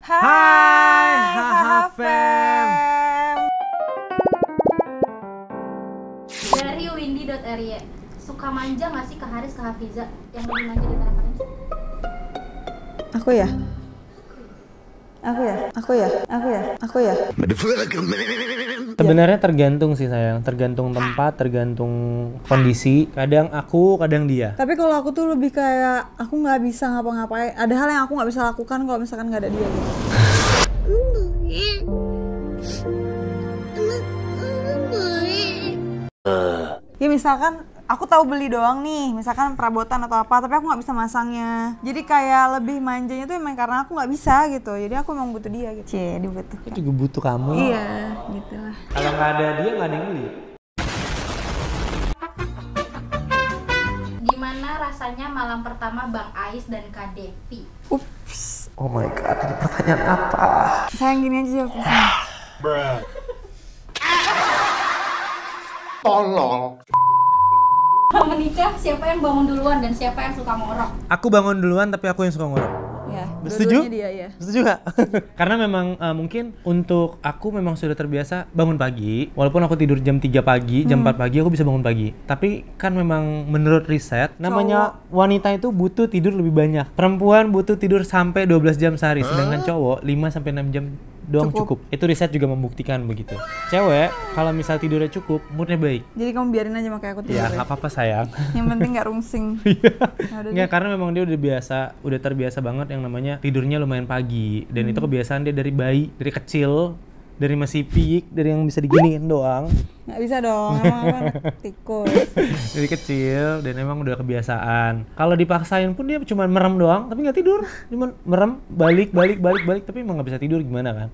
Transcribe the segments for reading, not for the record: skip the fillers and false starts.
Hai, HaHaFam. Dari Windy.ry, suka manja nggak sih ke Haris, ke Hafiza? Yang lebih manja di antara kalian? Aku ya. Sebenarnya tergantung sih sayang, tergantung tempat, tergantung kondisi. Kadang aku, kadang dia. Tapi kalau aku tuh lebih kayak aku nggak bisa ngapa-ngapain. Ada hal yang aku nggak bisa lakukan kalau misalkan nggak ada dia gitu. Ya misalkan aku tahu beli doang nih, misalkan perabotan atau apa, tapi aku nggak bisa masangnya. Jadi kayak lebih manjanya tuh emang karena aku nggak bisa gitu. Jadi aku emang butuh dia gitu. Cie, dibutuhkan. Aku juga butuh kamu. Iya, gitu lah. Kalau nggak ada dia, nggak ada yang beli. Gimana rasanya malam pertama Bang Ais dan Kak Devi? Ups. Oh my god, ini pertanyaan apa? Sayang gini aja jawabnya. Tolong. Kalau menikah, siapa yang bangun duluan dan siapa yang suka ngorok? Aku bangun duluan, tapi aku yang suka ngorok. Ya, Setuju? dua-duanya dia ya. Setuju gak? Karena memang mungkin untuk aku memang sudah terbiasa bangun pagi. Walaupun aku tidur jam 3 pagi, jam 4 pagi aku bisa bangun pagi. Tapi kan memang menurut riset, namanya wanita itu butuh tidur lebih banyak. Perempuan butuh tidur sampai 12 jam sehari, sedangkan cowok 5-6 jam doang cukup. Itu riset juga membuktikan begitu. Cewek kalau misal tidurnya cukup, moodnya baik. Jadi kamu biarin aja makanya aku tidur. Ya nggak apa-apa sayang. Yang penting nggak rungsing. Nggak, karena memang dia udah terbiasa banget yang namanya tidurnya lumayan pagi. Dan itu kebiasaan dia dari bayi, dari kecil, dari masih piik, dari yang bisa diginiin doang. Nggak bisa dong, emang aku anak tikus. Dari kecil, dan emang udah kebiasaan. Kalau dipaksain pun dia cuma merem doang, tapi nggak tidur. Cuma merem, balik, tapi emang nggak bisa tidur gimana kan?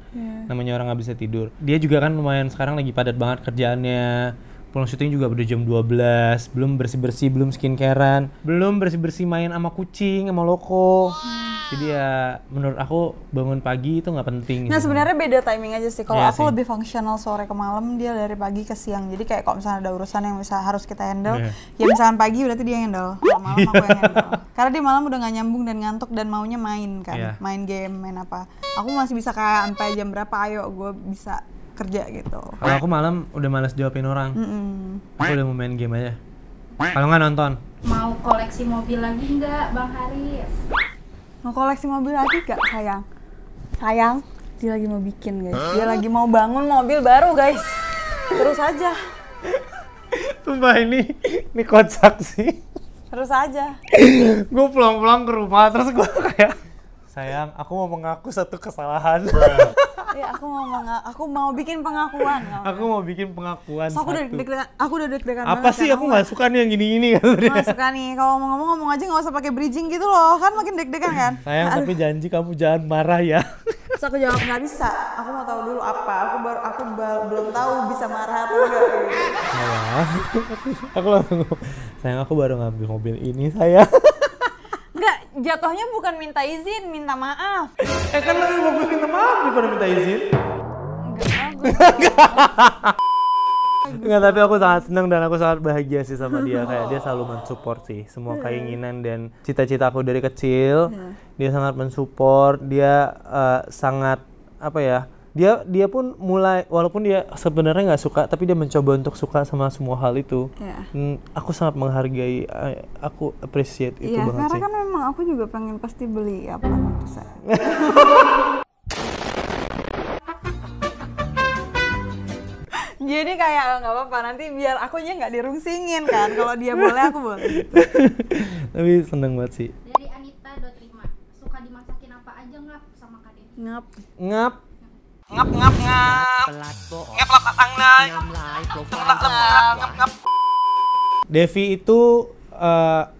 Namanya orang nggak bisa tidur. Dia juga kan lumayan sekarang lagi padat banget kerjaannya. Pulang syuting juga udah jam 12, belum bersih-bersih, belum skincarean, belum bersih-bersih main sama kucing, sama loko. Jadi ya menurut aku bangun pagi itu nggak penting. Nah sebenarnya beda timing aja sih. Kalau Iya aku sih. lebih fungsional sore ke malam, dia dari pagi ke siang. Jadi kayak kalau misalnya ada urusan yang harus kita handle, ya misalkan pagi berarti dia yang handle. Kalau malam aku yang handle. Karena dia malam udah nggak nyambung dan ngantuk dan maunya main kan, main game, main apa. Aku masih bisa kayak sampai jam berapa, ayo gue bisa kerja gitu. Kalau aku malam udah malas jawabin orang. Aku udah mau main game aja. Kalau nggak nonton. Mau koleksi mobil lagi nggak Bang Haris? Mau koleksi mobil lagi gak sayang? Sayang, dia lagi mau bikin guys. Dia lagi mau bangun mobil baru guys. Terus aja. Sumpah ini kocak sih. Terus aja. Gue pulang-pulang ke rumah terus gue kayak, sayang, aku mau mengaku satu kesalahan. Iya, aku mau bikin pengakuan. Aku mau bikin pengakuan So, aku udah deg-degan apa banget, sih? kan? Aku nggak suka nih yang gini-gini kan. Nggak suka nih. Kalau ngomong aja nggak usah pakai bridging gitu loh. Kan makin deg-degan kan? Sayang, tapi janji kamu jangan marah ya. Terus aku jawab nggak bisa. Aku mau tahu dulu apa. Aku belum tahu bisa marah atau enggak. Sayang, aku langsung, sayang aku baru ngambil mobil ini sayang. Enggak, jatuhnya bukan minta izin, minta maaf. Kan lebih bagus minta maaf daripada minta izin. Enggak, tapi aku sangat senang dan aku sangat bahagia sih sama dia. Kayak dia selalu mensupport sih semua keinginan dan cita-cita aku dari kecil. Dia sangat mensupport, dia sangat apa ya? Dia pun mulai, walaupun dia sebenarnya nggak suka, tapi dia mencoba untuk suka sama semua hal itu. Aku sangat menghargai, aku appreciate itu banget karena sih. kan memang aku juga pengen pasti beli apa gitu saya. Jadi kayak nggak apa-apa, nanti biar aku aja nggak dirungsingin kan. Kalau dia boleh, aku boleh. Gitu. Tapi seneng banget sih. Dari Anita.Rima, suka dimasakin apa aja ngap sama Kak Devi? Ngap. Ngap. Devi itu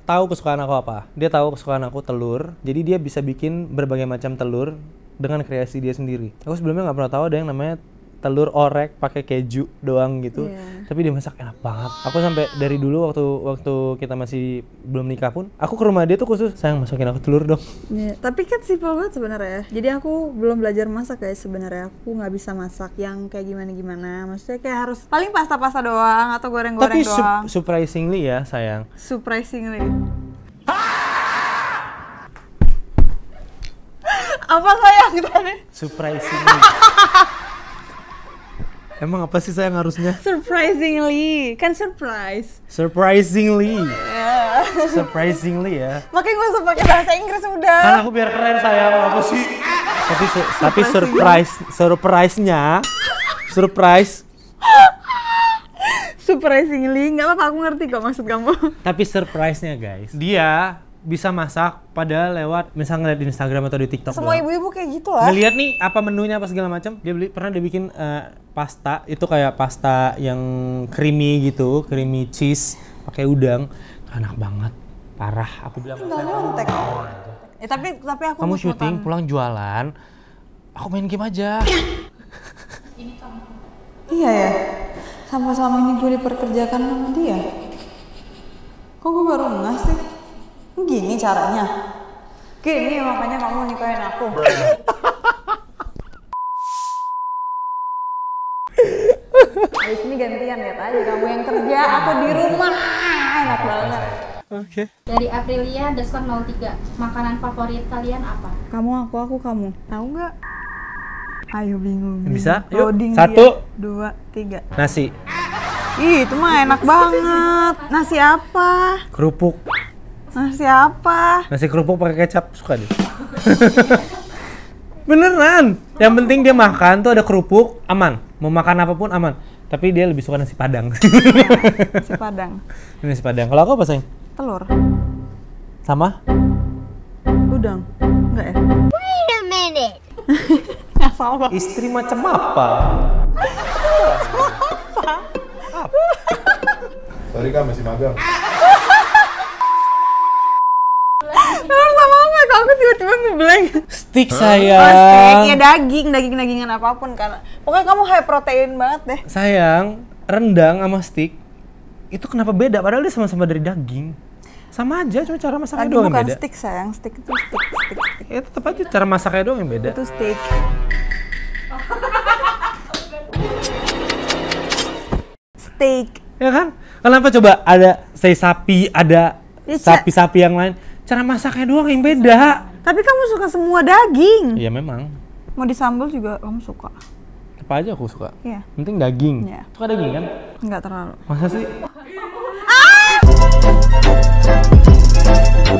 tahu kesukaan aku apa. Dia tahu kesukaan aku telur. Jadi dia bisa bikin berbagai macam telur dengan kreasi dia sendiri. Aku sebelumnya nggak pernah tahu ada yang namanya telur orek pakai keju doang gitu. Tapi dia masak enak banget. Aku sampai dari dulu waktu kita masih belum nikah pun, aku ke rumah dia tuh khusus, sayang masakin aku telur dong. Tapi kan simpel banget sebenarnya. Jadi aku belum belajar masak guys sebenarnya. Aku nggak bisa masak yang kayak gimana. Maksudnya kayak harus paling pasta doang atau goreng-goreng doang. Tapi surprisingly ya sayang. Surprisingly. Apa sayang tadi? Surprisingly. Emang apa sih sayang harusnya? Surprisingly, kan surprise. Surprisingly. Surprisingly ya. Makanya gue usah pakai bahasa Inggris udah. Kan aku biar keren sayang, apa sih? Tapi Surprisingly, nggak apa-apa, aku ngerti kok maksud kamu. Tapi surprise-nya guys, dia bisa masak pada lewat misalnya ngeliat di Instagram atau di TikTok. Semua ibu-ibu kayak gitu lah. Ngeliat nih apa menunya apa segala macam. Pernah dia bikin pasta, itu kayak pasta yang creamy gitu, creamy cheese pakai udang. Enak banget, parah. Aku bilang. Tinggal nyontek. Tapi aku kamu syuting pulang jualan, aku main game aja. Iya ya. Sama-sama ini gue diperkerjakan sama dia. Kok gue baru ngeh sih? Gini caranya. Gini makanya kamu nikahin aku. Habis ini gantian, lihat aja kamu yang kerja, aku di rumah. Enak banget. Oke. Dari Aprilia_03, makanan favorit kalian apa? Kamu, aku, kamu. Tahu nggak? Ayo bingung. Bisa? Yuk. Loading 1, dia. 2, 3. nasi. Ih, itu mah enak banget. Nasi apa? Kerupuk. Nasi apa? Nasi kerupuk pakai kecap, suka deh. Beneran. Yang penting dia makan tuh ada kerupuk, aman. Mau makan apapun aman. Tapi dia lebih suka nasi Padang. Nasi Padang. Nasi Padang. Kalau aku apa sayang? Telur. Sama? Udang. Enggak ya? Wait a minute. Asal banget. Istri macam apa? Sorry Kak, masih magang. Telur sama apa? Kok aku tiba-tiba ngeblank. Steak Oh, sayang. steak. Ya daging-dagingan apapun kan. Pokoknya kamu high protein banget deh. Sayang, rendang sama steak itu kenapa beda? Padahal dia sama-sama dari daging. Sama aja, cuma cara masaknya Lagi doang yang bukan beda. steak sayang, steak itu steak. Ya tetap aja cara masaknya doang yang beda. Itu steak. Steak. Ya kan? Kenapa coba ada sapi, ada Ya, sapi-sapi yang lain, cara masaknya doang yang beda. Tapi kamu suka semua daging. Iya memang. Mau disambal juga kamu suka. Apa aja aku suka. Iya. Penting daging. Iya. Suka daging kan? Enggak terlalu. Masa sih?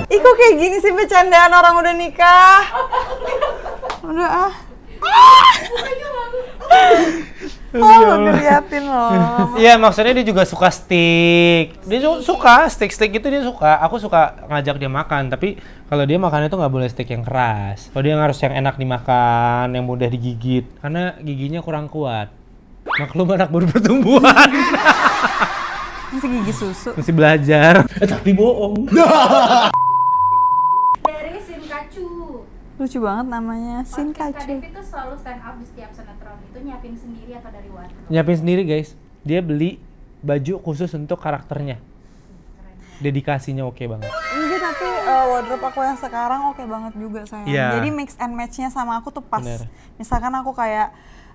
Ih kok kayak gini sih bercandaan orang udah nikah. Udah ah. Oh, diliatin loh. Iya, maksudnya dia juga suka steak. Dia suka steak itu dia suka. Aku suka ngajak dia makan, tapi kalau dia makan itu nggak boleh steak yang keras. Kalau dia harus yang enak dimakan, yang mudah digigit, karena giginya kurang kuat. Maklum anak baru pertumbuhan. Masih gigi susu. Masih belajar. Tapi bohong. Dari Sinkacu. Lucu banget namanya, Kak Sinkacu. Devi tuh selalu stand up di setiap sinetron. Itu nyiapin sendiri atau dari wardrobe? Nyiapin sendiri guys. Dia beli baju khusus untuk karakternya. Dedikasinya oke banget. Enggak, tapi wardrobe aku yang sekarang oke banget juga sayang. Iya. Jadi mix and match-nya sama aku tuh pas. Bener. Misalkan aku kayak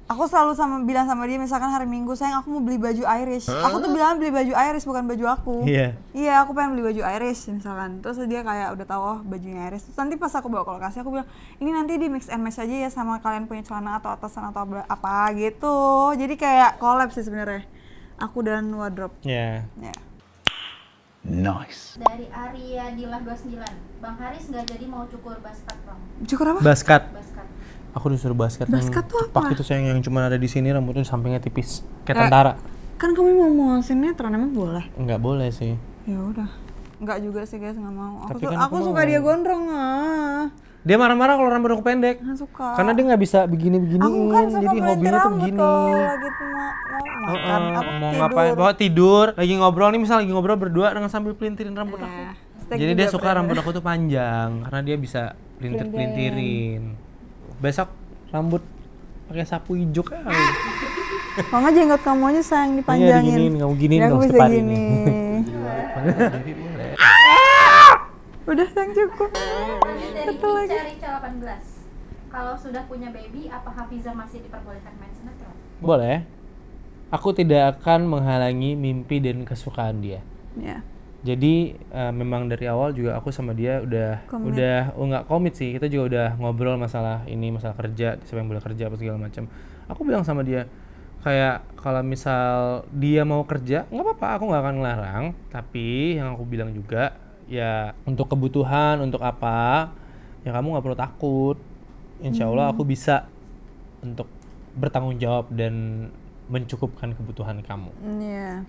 aku selalu bilang sama dia, misalkan hari Minggu, sayang aku mau beli baju Irish. Aku tuh bilang beli baju Irish bukan baju aku. Iya. Iya, aku pengen beli baju Irish misalkan. Terus dia kayak udah tahu oh bajunya Irish. Terus nanti pas aku bawa ke lokasi aku bilang, "Ini nanti di mix and match aja ya sama kalian punya celana atau atasan atau apa gitu." Jadi kayak collab sih sebenarnya. Aku dan wardrobe. Iya. Ya. Nice. Dari Arya Dilah 29. Bang Haris nggak jadi mau cukur basket bang. Cukur apa? Basket. Basket. Aku disuruh basket. Basket tuh cepak apa? itu sayang yang cuma ada di sini, rambutnya di sampingnya tipis. Kayak Kayak- tentara. Kan kamu mau sinetron emang boleh? Enggak boleh sih. Ya udah. Enggak juga sih guys, nggak mau. Tapi Aku, kan aku aku suka mau. dia gondrong ah. Dia marah-marah kalau rambut aku pendek. Nggak suka. Karena dia nggak bisa begini-beginiin. aku kan suka Jadi melintir hobinya tuh rambut begini. kalau lagi tuh mau makan apa Mau tidur. ngapain? Bawa tidur, lagi ngobrol nih, misal lagi ngobrol berdua dengan sambil pelintirin rambut aku. Steak Jadi juga dia suka pernah. rambut aku tuh panjang karena dia bisa pelintirin. Besok rambut pakai sapu hijau kali. Kalau nggak jenggot kamu aja sayang Iya dipanjangin. diginiin, kamu giniin Jadi aku dong bisa setiap hari gini. Boleh. Udah sayang cukup. Dari Satu lagi. Rica 18. Kalau sudah punya baby, apa Hafiza masih diperbolehkan main sinetron? Boleh. Aku tidak akan menghalangi mimpi dan kesukaan dia. Ya. Jadi memang dari awal juga aku sama dia udah nggak komit sih. Kita juga udah ngobrol masalah kerja, siapa yang boleh kerja apa segala macam. Aku bilang sama dia kayak kalau misal dia mau kerja nggak apa-apa, aku nggak akan ngelarang. Tapi yang aku bilang juga ya untuk kebutuhan untuk apa ya kamu nggak perlu takut. Insya Allah aku bisa untuk bertanggung jawab dan mencukupkan kebutuhan kamu.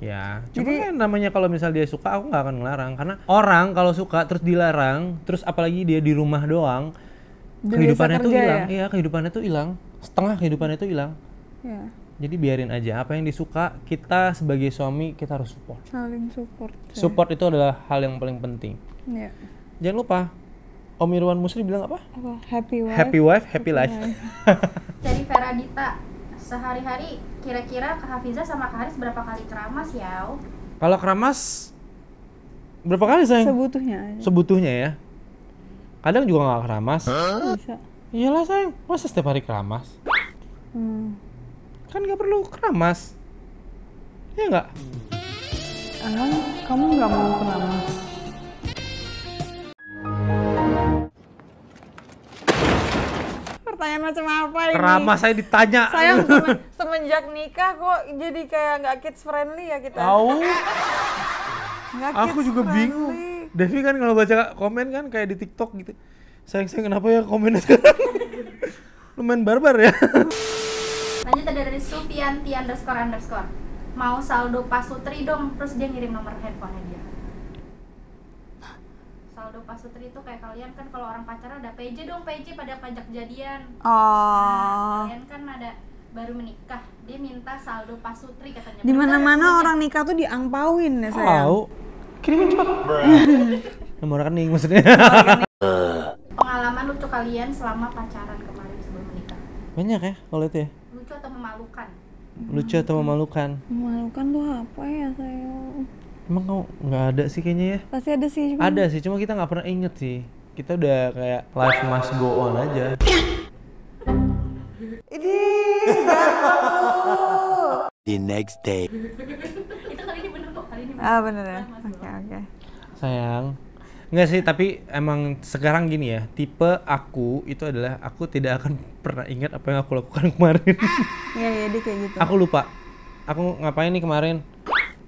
Ya, cuma kan namanya kalau misal dia suka, aku nggak akan ngelarang. Karena orang kalau suka terus dilarang, terus apalagi dia di rumah doang, kehidupannya tuh hilang. Iya, kehidupannya tuh hilang. Setengah kehidupannya tuh hilang. Ya. Jadi biarin aja. Apa yang disuka, kita sebagai suami kita harus support. Saling support. Support itu adalah hal yang paling penting. Iya. Jangan lupa, Om Irwan Musri bilang apa? Happy wife. Happy wife, happy life. Dari Feradita, sehari-hari kira-kira Kak Hafiza sama Kak Haris berapa kali keramas ya? Kalau keramas berapa kali sayang? Sebutuhnya ya. Kadang juga nggak keramas. Bisa. Iyalah sayang, masa setiap hari keramas? Kan nggak perlu keramas. Ya nggak? Emang kamu nggak mau keramas? Pertanyaan macam apa ini? Keramas saya ditanya. Sayang semenjak nikah kok jadi kayak nggak kids friendly ya kita. Tahu. Aku juga friendly. bingung. Devi kan kalau baca komen kan kayak di TikTok gitu. Sayang kenapa ya komennya sekarang? Lumayan barbar ya. Lanjut ada dari Sufianti __. Mau saldo pasutri dong, terus dia ngirim nomor handphonenya dia. Saldo pasutri itu kayak kalian kan kalau orang pacaran ada PJ dong, PJ pada pajak jadian. Nah, kalian kan ada baru menikah, dia minta saldo pasutri katanya. Di mana-mana orang nikah tuh diangpauin ya sayang. Tahu. Kirimin cepat. Nomor rekening maksudnya. Pengalaman lucu kalian selama pacaran kemarin sebelum menikah. Banyak ya kalau itu ya. Lucu atau memalukan? Lucu atau memalukan? Memalukan tuh apa ya sayang? Emang kamu nggak ada sih kayaknya ya? Pasti ada sih. Ada sih, cuma kita nggak pernah inget sih. Kita udah kayak life must go on aja. Ini The next day. Itu kali ini bener kok, kali ini bener. bener ya. Oke. Sayang. Enggak sih, tapi emang sekarang gini ya, tipe aku itu adalah aku tidak akan pernah ingat apa yang aku lakukan kemarin. Iya dia kayak gitu. Aku lupa. Aku ngapain nih kemarin?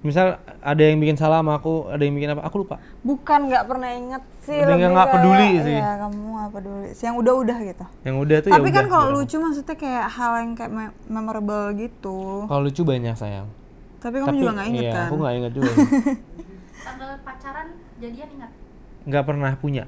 Misal ada yang bikin salah sama aku, ada yang bikin apa, aku lupa. Bukan nggak pernah inget sih. Lebih nggak peduli sih. Iya kamu nggak peduli. Yang udah gitu. Yang udah tuh tapi ya kan udah, kalau gitu. lucu maksudnya kayak hal yang kayak memorable gitu. Kalau lucu banyak sayang. Tapi kamu juga nggak inget iya, kan? aku nggak inget juga. Tanggal pacaran jadian ingat? Nggak pernah punya.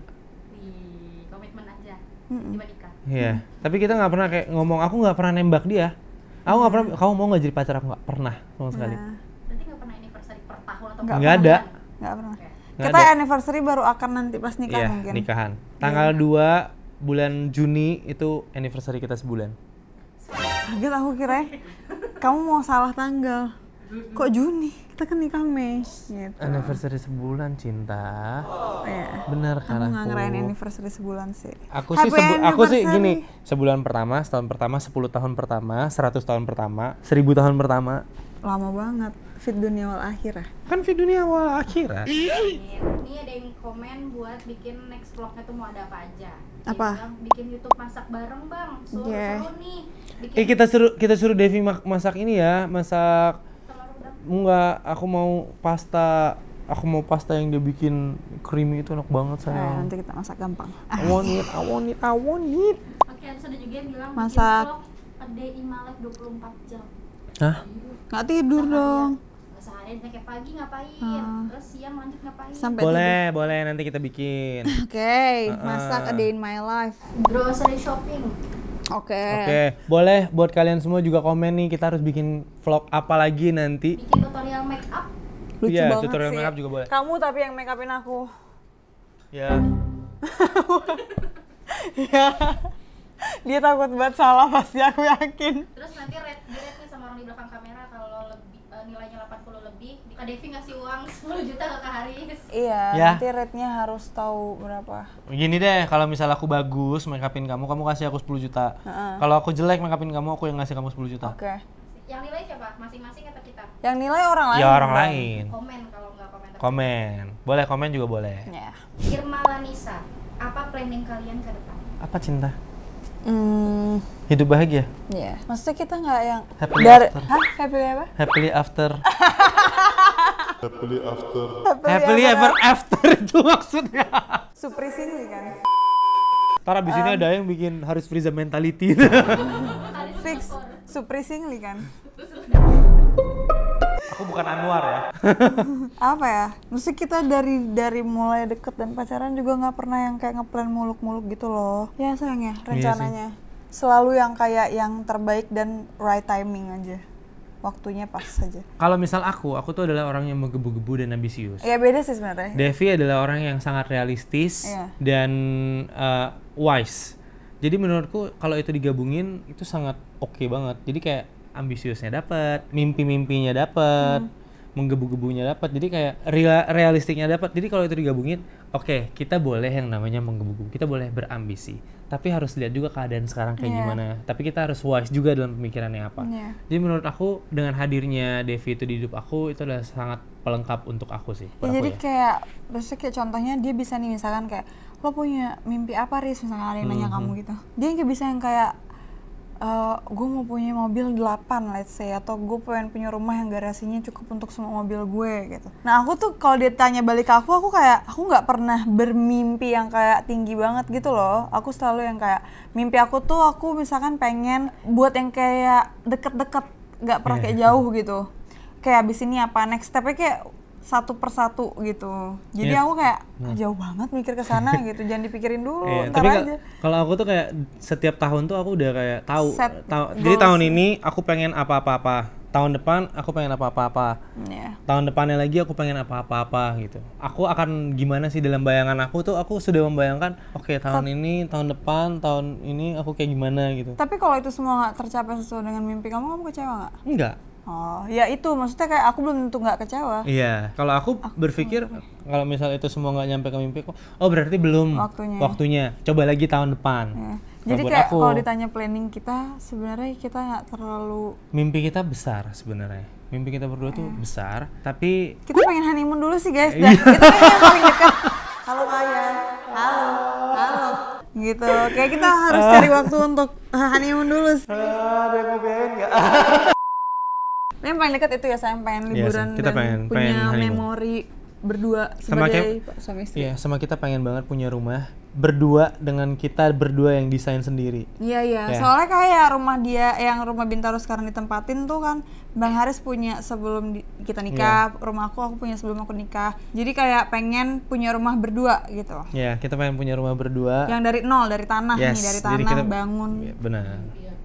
Wih, komitmen aja. Tiba nikah. Iya. Tapi kita nggak pernah kayak ngomong. Aku nggak pernah nembak dia. Aku nggak pernah. Kamu mau nggak jadi pacar aku? Nggak pernah sama sekali. Berarti nggak pernah anniversary per tahun atau Nggak ada. Nggak pernah. Oke. Nggak Kita ada. anniversary baru akan nanti pas nikah Iya, mungkin. nikahan. Tanggal 2 bulan Juni itu anniversary kita sebulan. Kaget aku kira kamu mau salah tanggal. Kok Juni? Kita kan nikah Mei. Gitu. Anniversary sebulan cinta. Iya. Bener kan Aku nggak ngerayain aku. anniversary sebulan sih. Aku sih Happy aku sih anniversary. gini, sebulan pertama, setahun pertama, 10 tahun pertama, 100 tahun pertama, 1000 tahun pertama. Lama banget. Fit dunia wal akhir ya. Kan di dunia awal akhirat. Ini ada yang komen buat bikin next vlognya tuh mau ada apa aja. Dia Apa? bilang, bikin YouTube masak bareng bang, seru nih. Bikin Kita suruh Devi masak ini ya, masak telur udang. enggak, aku mau pasta yang dia bikin creamy itu enak banget sayang. Nanti kita masak gampang. I want it. Oke, terus ada juga yang bilang Masak. bikin vlog a day in my life 24 jam. Hah? Nggak tidur dong. Seharian kayak pagi ngapain, terus siang lanjut ngapain. Sampai Boleh nanti kita bikin. Oke, masak a day in my life. Grocery shopping. Oke. Oke, boleh buat kalian semua juga komen nih, kita harus bikin vlog apa lagi nanti. Bikin tutorial make up. Lucu Iya, banget tutorial sih. makeup juga boleh. Kamu tapi yang make upin aku. Ya. Iya. Dia takut banget salah pasti aku yakin. Terus nanti rate nih sama orang di belakang kamera kalau lebih nilainya 80 lebih, Kak Devi ngasih uang 10 juta ke Kak Haris. Iya, Ya. nanti rate-nya harus tahu berapa. Gini deh, kalau misalnya aku bagus make upin kamu kasih aku 10 juta. Kalau aku jelek make upin kamu, aku yang ngasih kamu 10 juta. Oke. Yang nilai siapa? Masing-masing atau kita? Yang nilai orang lain. Ya orang dong. lain. Komen kalau nggak komentar Komen. Boleh komen juga boleh. Ya. Irma Lanisa, apa planning kalian ke depan? Apa cinta? Hidup bahagia? Iya. Maksudnya kita nggak yang Happily after. Hah? Happily apa? Happily after. Happily after. Happily ever after itu maksudnya. Suprisingly kan? Ntar abis ini ada yang bikin Haris Friza mentality. Fix. Suprisingly kan? Aku bukan Anwar ya. Apa ya? Mesti kita dari mulai deket dan pacaran juga nggak pernah yang kayak ngeplan muluk-muluk gitu loh. Ya sayang ya, rencananya. Selalu yang kayak yang terbaik dan right timing aja. Waktunya pas saja. Kalau misal aku tuh adalah orang yang menggebu-gebu dan ambisius. Ya beda sih sebenarnya. Devi adalah orang yang sangat realistis dan wise. Jadi menurutku kalau itu digabungin itu sangat oke banget. Jadi kayak ambisiusnya dapat, mimpi-mimpinya dapat, menggebu-gebunya dapat. Jadi kayak realistiknya dapat. Jadi kalau itu digabungin, oke, kita boleh yang namanya menggebu-gebu. Kita boleh berambisi. Tapi harus lihat juga keadaan sekarang kayak gimana. Tapi kita harus wise juga dalam pemikirannya apa. Jadi menurut aku dengan hadirnya Devi itu di hidup aku itu adalah sangat pelengkap untuk aku sih. Ya, jadi kayak, maksudnya kayak contohnya dia bisa nih misalkan kayak lo punya mimpi apa Riz, misalkan ada yang nanya kamu gitu. Dia kayak bisa yang kayak gue mau punya mobil 8 let's say, atau gue pengen punya rumah yang garasinya cukup untuk semua mobil gue gitu. Nah aku tuh kalau dia tanya balik ke aku kayak aku nggak pernah bermimpi yang kayak tinggi banget gitu loh. Aku selalu yang kayak mimpi aku tuh aku misalkan pengen buat yang kayak deket-deket, nggak pernah kayak jauh gitu. Kayak abis ini apa next stepnya kayak satu persatu gitu. Jadi aku kayak jauh banget mikir ke sana gitu. Jangan dipikirin dulu, ntar aja. Kalau aku tuh kayak setiap tahun tuh aku udah kayak tahu. Jadi tahun ini aku pengen apa-apa-apa. Tahun depan aku pengen apa-apa-apa. Tahun depannya lagi aku pengen apa-apa-apa gitu. Aku akan gimana sih dalam bayangan aku tuh aku sudah membayangkan oke, tahun ini, tahun depan, tahun ini aku kayak gimana gitu. Tapi kalau itu semua nggak tercapai sesuai dengan mimpi kamu kecewa nggak? Enggak. Oh, ya itu maksudnya kayak aku belum tentu nggak kecewa. Iya, kalau aku berpikir kalau misal itu semua nggak nyampe ke mimpiku, oh berarti belum waktunya. Coba lagi tahun depan. Ya. Jadi kayak kalau ditanya planning kita, sebenarnya kita nggak terlalu. Mimpi kita besar sebenarnya. Mimpi kita berdua tuh besar, tapi kita pengen honeymoon dulu sih guys. Dan itu yang paling dekat. Halo kalian, halo. Gitu, kayak kita harus cari waktu untuk honeymoon dulu. Ada yang mau biayain nggak? Yang paling dekat itu ya saya pengen liburan kita dan punya memori berdua sebagai suami istri. Iya, sama kita pengen banget punya rumah berdua dengan kita berdua yang desain sendiri. Iya. Soalnya kayak rumah dia yang rumah Bintaro sekarang ditempatin tuh kan Bang Haris punya sebelum kita nikah, rumah aku punya sebelum aku nikah. Jadi kayak pengen punya rumah berdua gitu. Iya, kita pengen punya rumah berdua. Yang dari nol, dari tanah nih, dari tanah kita bangun. Iya, benar.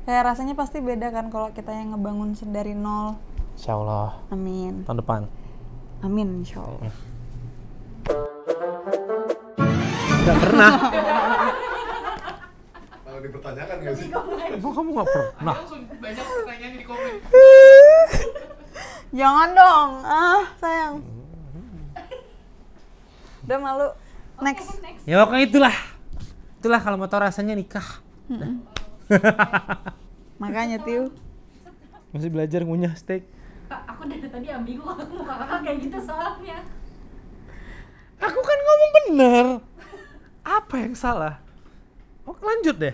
Kayak rasanya pasti beda kan kalau kita yang ngebangun dari nol. Insya Allah. Amin. Tahun depan. Amin, insya Allah. Gak pernah. Kalau dipertanyakan nggak sih? Emang kamu gak pernah? Banyak pertanyaan di komen. Jangan dong, sayang. Udah malu. Next. Ya pokoknya itulah. Itulah kalau mau tau rasanya nikah. Makanya Tiu masih belajar ngunyah steak. Aku dari tadi ambigu muka kakak kayak gitu soalnya. Aku kan ngomong bener. Apa yang salah? Oh, lanjut deh.